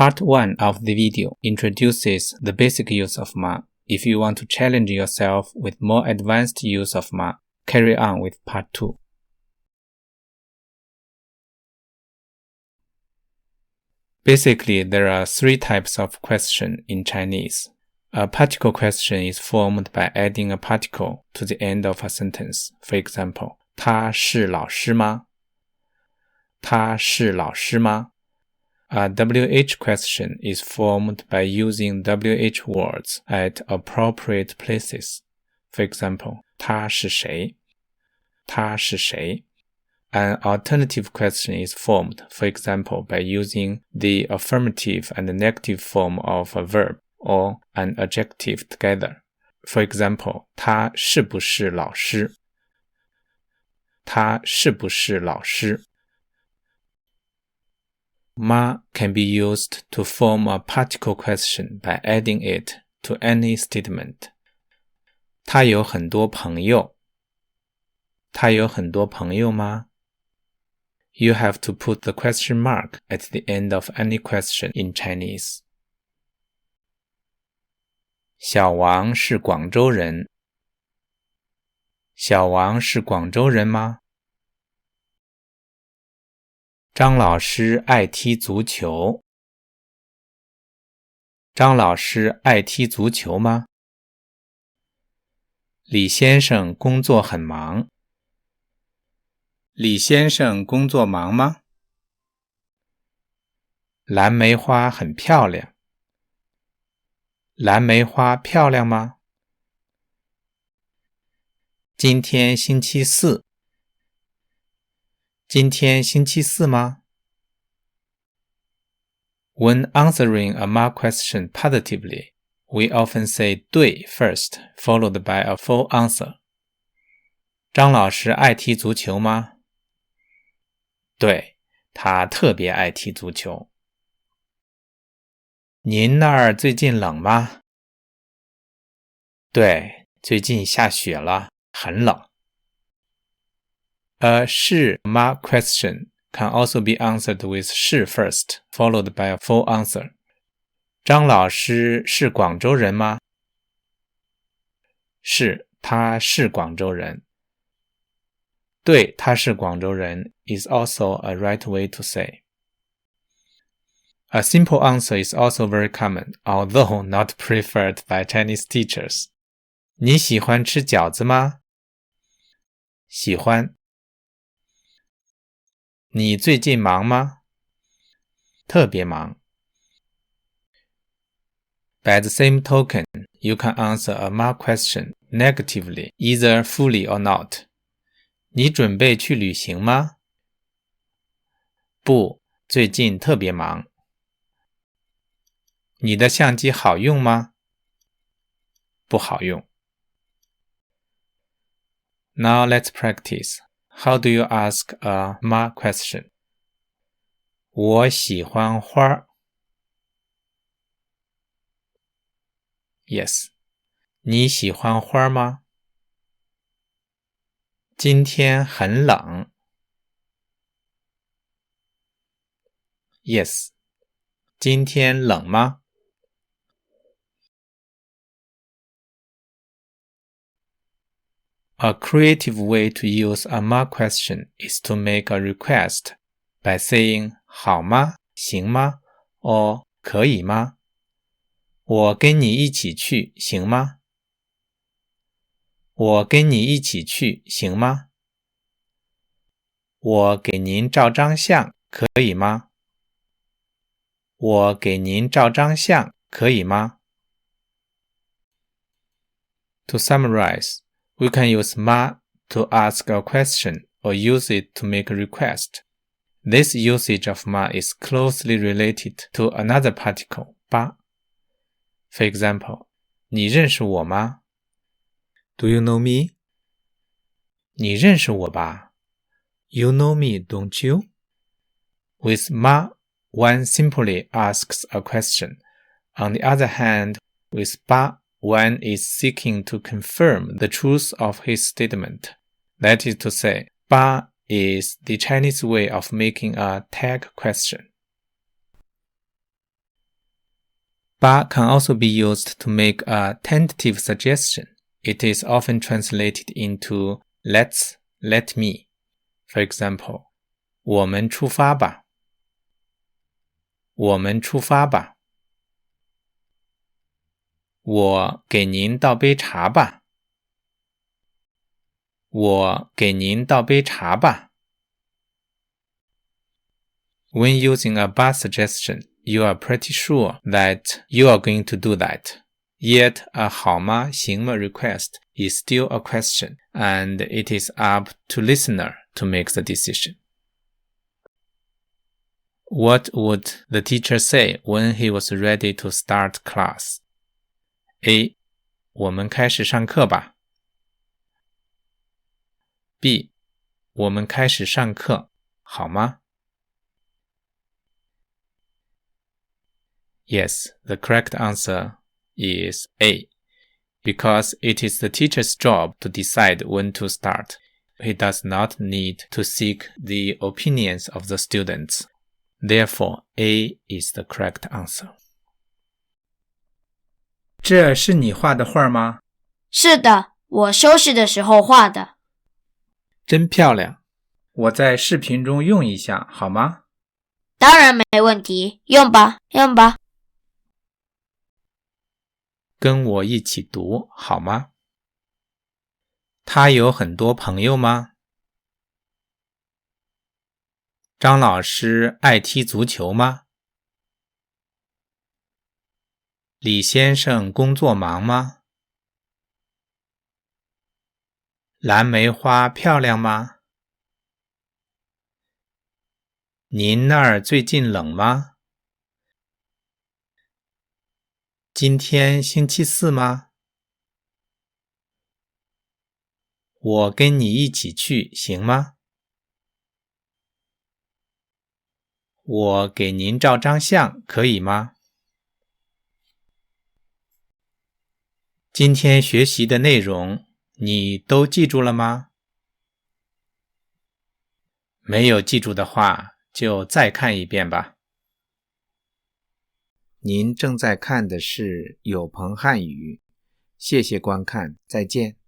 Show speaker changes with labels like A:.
A: Part 1 of the video introduces the basic use of ma. If you want to challenge yourself with more advanced use of ma, carry on with Part 2. Basically, there are three types of question in Chinese. A particle question is formed by adding a particle to the end of a sentence. For example, 他是老师吗？他是老师吗？A WH question is formed by using WH words at appropriate places. For example, 他是谁？他是谁？An alternative question is formed, for example, by using the affirmative and negative form of a verb or an adjective together. For example, 他是不是老师？他是不是老师？Ma can be used to form a particle question by adding it to any statement. 他有很多朋友。他有很多朋友吗？You have to put the question mark at the end of any question in Chinese. 小王是广州人。小王是广州人吗？张老师爱踢足球。张老师爱踢足球吗？李先生工作很忙。李先生工作忙吗？蓝莓花很漂亮。蓝莓花漂亮吗？今天星期四。今天星期四吗？ When answering a ma question positively, we often say 对 first, followed by a full answer. 张老师爱踢足球吗？对，他特别爱踢足球。您那儿最近冷吗？对，最近下雪了，很冷。A 是 ma question can also be answered with 是 first, followed by a full answer. 张老师是广州人吗？是，他是广州人。对，他是广州人 is also a right way to say. A simple answer is also very common, although not preferred by Chinese teachers. 你喜欢吃饺子吗？喜欢。你最近忙吗？特别忙。By the same token, you can answer a ma question negatively, either fully or not. 你准备去旅行吗？不，最近特别忙。你的相机好用吗？不好用。Now let's practice. How do you ask a ma question? 我喜欢花。Yes. 你喜欢花吗？今天很冷。Yes. 今天冷吗？A creative way to use a ma question is to make a request by saying 好吗？行吗？ or 可以吗？我跟你一起去，行吗？我跟你一起去，行吗？我给您照张相，可以吗？我给您照张相，可以吗？ To summarize, we can use ma to ask a question or use it to make a request. This usage of ma is closely related to another particle, 吧。For example, 你认识我吗？ Do you know me? 你认识我吧？ You know me, don't you? With ma, one simply asks a question. On the other hand, with 吧, one is seeking to confirm the truth of his statement. That is to say, 吧 is the Chinese way of making a tag question. Ba can also be used to make a tentative suggestion. It is often translated into let's, let me. For example, 我们出发吧。我们出发吧。我给您倒杯茶吧。我给您倒杯茶吧。When using a ba suggestion, you are pretty sure that you are going to do that. Yet a 好吗行吗 request is still a question, and it is up to listener to make the decision. What would the teacher say when he was ready to start class? A. 我们开始上课吧。B. 我们开始上课，好吗？ Yes, the correct answer is A, because it is the teacher's job to decide when to start. He does not need to seek the opinions of the students. Therefore, A is the correct answer. 这是你画的画吗？
B: 是的，我休息的时候画的。
A: 真漂亮，我在视频中用一下，好吗？
B: 当然没问题，用吧，用吧。
A: 跟我一起读，好吗？他有很多朋友吗？张老师爱踢足球吗？李先生工作忙吗？蓝莓花漂亮吗？您那儿最近冷吗？今天星期四吗？我跟你一起去，行吗？我给您照张相，可以吗？今天学习的内容，你都记住了吗？没有记住的话，就再看一遍吧。您正在看的是有朋汉语，谢谢观看，再见。